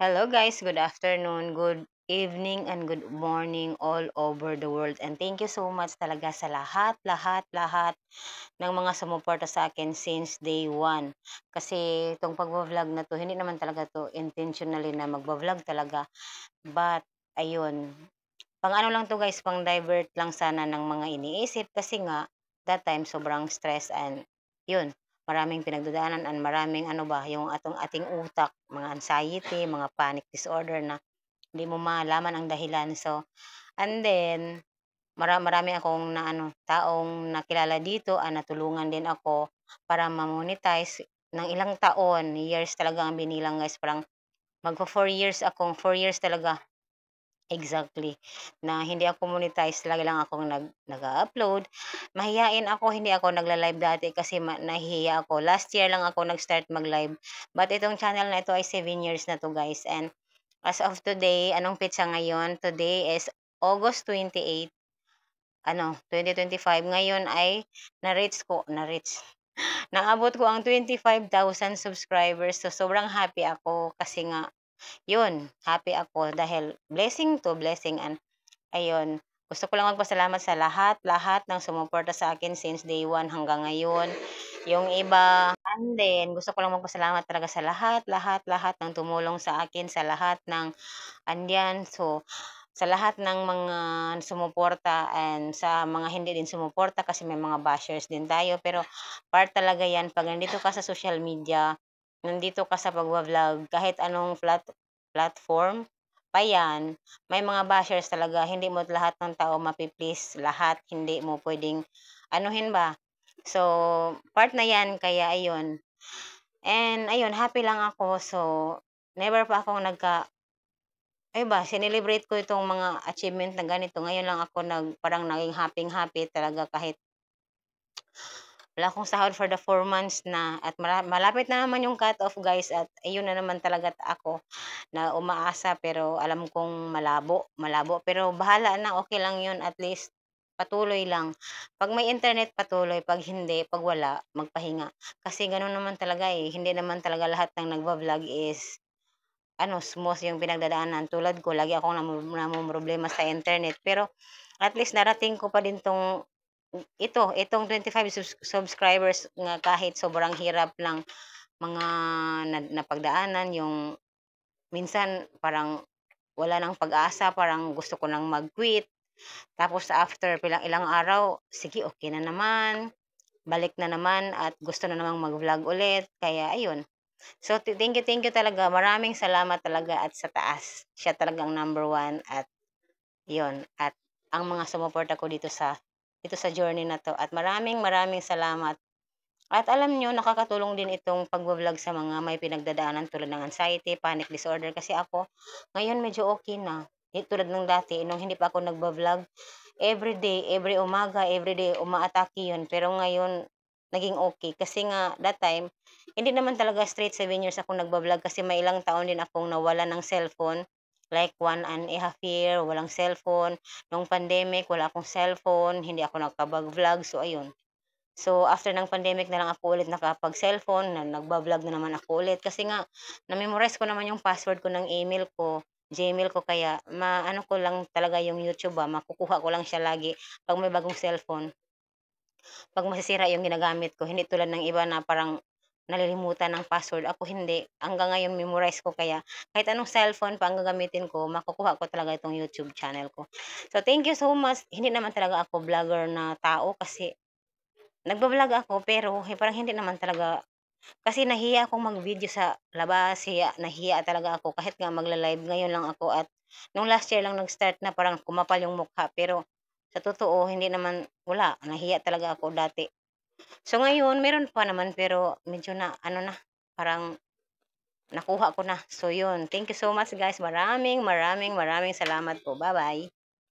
Hello guys, good afternoon, good evening, and good morning all over the world. And thank you so much talaga sa lahat ng mga sumuporta sa akin since day one. Kasi itong pagbablog na to, hindi naman talaga to intentionally na magbablog talaga. But, ayun, pang ano lang to guys, pang divert lang sana ng mga iniisip kasi nga, that time sobrang stress and yun, maraming pinagdadaanan and maraming ano ba, yung ating utak, mga anxiety, mga panic disorder na hindi mo malaman ang dahilan. So, and then, marami akong na ano, taong nakilala dito, natulungan din ako para ma-monetize ng ilang taon, years talaga ang binilang guys. Parang magfo 4 years akong 4 years talaga. Exactly, na hindi ako monetize, lagi lang akong nag-a-upload. Mahiyain ako, hindi ako nagla-live dati kasi nahihiya ako. Last year lang ako nag-start mag-live. But itong channel na ito ay 7 years na 'to, guys. And as of today, anong petsa ngayon? Today is August 28, 2025. Ngayon ay naabot ko ang 25,000 subscribers. So, sobrang happy ako kasi nga yun, happy ako dahil blessing to blessing and ayun, gusto ko lang magpasalamat sa lahat ng sumuporta sa akin since day one hanggang ngayon. Yung iba and then gusto ko lang magpasalamat talaga sa lahat ng tumulong sa akin, sa lahat ng andiyan. So, sa lahat ng mga sumuporta and sa mga hindi din sumuporta kasi may mga bashers din tayo. Pero part talaga yan pag nandito ka sa social media, nandito ka sa pagwa-vlog, kahit anong platform pa yan, may mga bashers talaga. Hindi mo lahat ng tao mapi-please, lahat hindi mo pwedeng anuhin ba. So, part na yan kaya ayun. And ayun, happy lang ako. So, never pa akong ay ba, sinelebrate ko itong mga achievement na ganito. Ngayon lang ako parang naging happy-happy talaga kahit wala akong sahod for the 4 months na at malapit na naman yung cut off guys at ayun na naman talaga ako na umaasa pero alam kong malabo pero bahala na, okay lang yun, at least patuloy lang. Pag may internet patuloy, pag hindi, pag wala magpahinga. Kasi gano'n naman talaga, hindi naman talaga lahat ng nagva-vlog is smooth yung pinagdadaanan. Tulad ko, lagi akong namomroblema sa internet. Pero, at least narating ko pa din itong 25 subscribers nga kahit sobrang hirap lang mga napagdaanan. Yung minsan, parang wala nang pag-asa, parang gusto ko nang mag-quit. Tapos, after ilang araw, sige, okay na naman. Balik na naman at gusto na namang mag-vlog ulit. Kaya, ayun. So, thank you talaga. Maraming salamat talaga at sa taas. Siya talagang number one at yon. At ang mga sumuporta ko dito sa journey na to. At maraming salamat. At alam nyo, nakakatulong din itong pagbablog sa mga may pinagdadaanan tulad ng anxiety, panic disorder. Kasi ako, ngayon medyo okay na. Tulad ng dati, nung hindi pa ako nagbablog, everyday, every umaga, everyday, umaatake yun. Pero ngayon, naging okay. Kasi nga, that time, hindi naman talaga straight 7 years ako nagbablog kasi may ilang taon din akong nawala ng cellphone. Like 1.5 year, walang cellphone. Nung pandemic, wala akong cellphone. Hindi ako nakapag-vlog. So, ayun. So, after ng pandemic na lang ako ulit nakapag-cellphone, nagba-vlog na naman ako ulit. Kasi nga, na-memorize ko naman yung password ko ng email ko, Gmail ko, kaya maano ko lang talaga yung YouTube makukuha ko lang siya lagi pag may bagong cellphone. Pag masisira yung ginagamit ko, hindi tulad ng iba na parang nalilimutan ng password. Ako hindi. Hanggang ngayon memorize ko kaya kahit anong cellphone pa ang gagamitin ko, makukuha ko talaga itong YouTube channel ko. So, thank you so much. Hindi naman talaga ako vlogger na tao kasi nagba-vlog ako pero parang hindi naman talaga kasi nahiya akong mag-video sa labas, nahiya talaga ako kahit nga magla-live ngayon lang ako at nung last year lang nag-start na parang kumapal yung mukha pero sa totoo hindi naman wala, nahiya talaga ako dati. So ngayon meron pa naman pero medyo na parang nakuha ko na. So yun, thank you so much guys. Maraming salamat po. Bye-bye.